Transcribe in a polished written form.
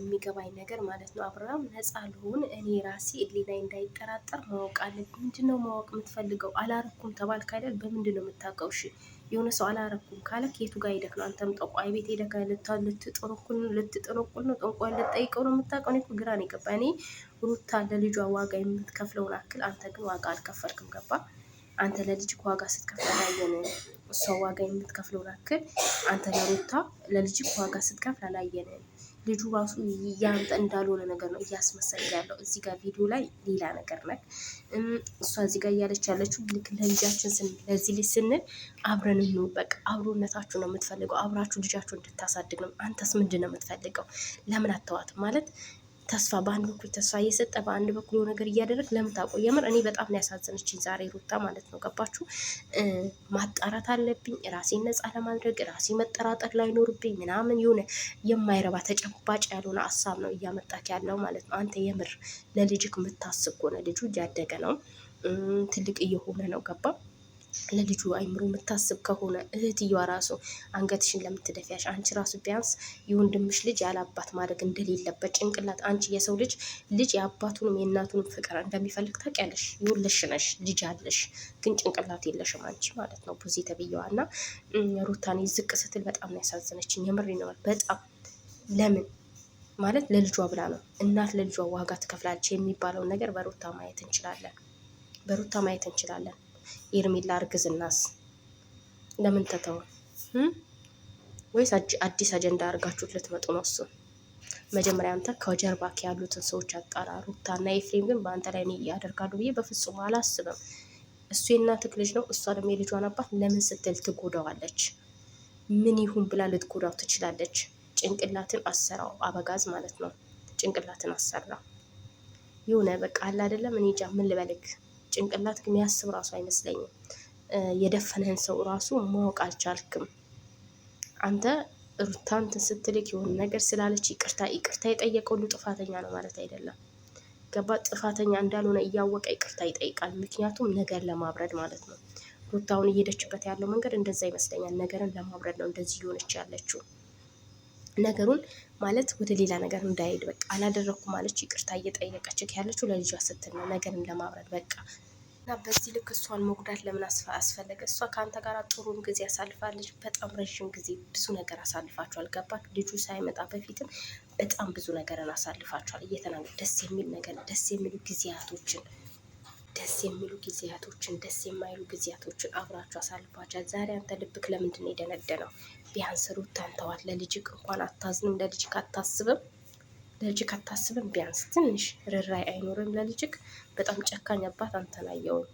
የሚገባኝ ነገር ማለት ነው። አብርሃም ነፃ ልሁን እኔ ራሴ ህሊናዬ እንዳይጠራጠር ማወቅ አለብኝ። ምንድነው ማወቅ የምትፈልገው? አላረኩም ተባልክ አይደል? በምንድን ነው የምታውቀው? እሺ የሆነ ሰው አላረኩም ካለ የቱ ጋር ሄደክ ነው? አንተም ጠቋይ ቤት ሄደክ ልትጠነቁል ነው? ጠንቋይ ልትጠይቀው ነው የምታውቀው? እኔ እኮ ግራ ነው የገባኝ። እኔ ሩታ ለልጇ ዋጋ የምትከፍለውን አክል አንተ ግን ዋጋ አልከፈልክም። ገባ? አንተ ለልጅ ዋጋ ስትከፍል አላየን። እሷ ዋጋ የምትከፍለውን አክል አንተ ለሩታ ለልጅ ዋጋ ስትከፍል አላየን። ልጁ ራሱ ያንተ እንዳልሆነ ነገር ነው እያስመሰልክ ያለው። እዚህ ጋር ቪዲዮ ላይ ሌላ ነገር ነክ እሷ እዚህ ጋር እያለች ያለችው ልክ ለልጃችን ስንል ለዚህ ልጅ ስንል አብረን ነው በቃ አብሮነታችሁ ነው የምትፈልገው። አብራችሁ ልጃችሁ እንድታሳድግ ነው። አንተስ ምንድን ነው የምትፈልገው? ለምን አተዋትም ማለት ተስፋ በአንድ በኩል ተስፋ እየሰጠ በአንድ በኩል የሆነ ነገር እያደረግ ለምን ታቆይ? የምር እኔ በጣም ነው ያሳዘነችኝ ዛሬ ሩታ ማለት ነው። ገባችሁ? ማጣራት አለብኝ ራሴን ነፃ ለማድረግ ራሴ መጠራጠር ላይኖርብኝ ምናምን የሆነ የማይረባ ተጨባጭ ያልሆነ ሀሳብ ነው እያመጣክ ያለው ማለት ነው። አንተ የምር ለልጅክ የምታስብ ከሆነ ልጁ እያደገ ነው፣ ትልቅ እየሆነ ነው። ገባ? ለልጁ አይምሮ የምታስብ ከሆነ እህትየዋ ራሱ አንገትሽን ለምትደፊያሽ አንቺ ራሱ ቢያንስ የወንድምሽ ልጅ ያላባት ማድረግ እንደሌለበት ጭንቅላት አንቺ የሰው ልጅ የአባቱንም የእናቱንም ፍቅር እንደሚፈልግ ታውቂያለሽ። ይኸውልሽ ነሽ ልጅ አለሽ፣ ግን ጭንቅላት የለሽም አንቺ ማለት ነው። ብዙ ተብየዋ እና ሩታኔ ዝቅ ስትል በጣም ነው ያሳዘነችኝ። የምሬ ነው በጣም ለምን ማለት ለልጇ ብላ ነው። እናት ለልጇ ዋጋ ትከፍላለች የሚባለውን ነገር በሩታ ማየት እንችላለን። ኤርሜላ እርግዝናስ ለምን ተተው? ወይስ አዲስ አጀንዳ አድርጋችሁት ልትመጡ ነው? እሱ መጀመሪያ አንተ ከጀርባ ያሉትን ሰዎች አጣራ። ሩታና ኤፍሬም ግን በአንተ ላይ ያደርጋሉ ብዬ በፍጹም አላስብም። እሱ የእናትህ ልጅ ነው፣ እሷ ደግሞ የልጇን አባት ለምን ስትል ትጎዳዋለች? ምን ይሁን ብላ ልትጎዳው ትችላለች? ጭንቅላትን አሰራው፣ አበጋዝ ማለት ነው። ጭንቅላትን አሰራ የሆነ በቃ አለ አይደለም። እኔ እንጃ ምን ልበልክ። ጭንቅላት የሚያስብ ራሱ አይመስለኝም። የደፈነህን ሰው ራሱ ማወቅ አልቻልክም። አንተ ሩታንትን ስትልክ የሆነ ነገር ስላለች ይቅርታ የጠየቀው ሁሉ ጥፋተኛ ነው ማለት አይደለም። ገባ? ጥፋተኛ እንዳልሆነ እያወቀ ይቅርታ ይጠይቃል። ምክንያቱም ነገር ለማብረድ ማለት ነው። ሩታውን እየሄደችበት ያለው መንገድ እንደዛ ይመስለኛል። ነገርን ለማብረድ ነው እንደዚህ እየሆነች ያለችው። ነገሩን ማለት ወደ ሌላ ነገር እንዳይሄድ በቃ አላደረኩ ማለች ይቅርታ እየጠየቀች ያለችው ለልጇ ስትል ነው፣ ነገርን ለማብረድ በቃ። እና በዚህ ልክ እሷን መጉዳት ለምን አስፈለገ? እሷ ከአንተ ጋር ጥሩም ጊዜ አሳልፋለች። በጣም ረዥም ጊዜ ብዙ ነገር አሳልፋችኋል። ገባች? ልጁ ሳይመጣ በፊትም በጣም ብዙ ነገርን አሳልፋችኋል። እየተናገር ደስ የሚል ነገር ደስ የሚሉ ጊዜያቶችን ደስ የማይሉ ጊዜያቶችን አብራችሁ አሳልፋችኋል። ዛሬ አንተ ልብክ ለምንድን ነው የደነደነው? ቢያንስ ሩታን ተዋት። ለልጅክ እንኳን አታዝንም? ለልጅክ አታስብም? ቢያንስ ትንሽ ርራይ አይኖርም ለልጅክ? በጣም ጨካኝ አባት አንተን አየውን።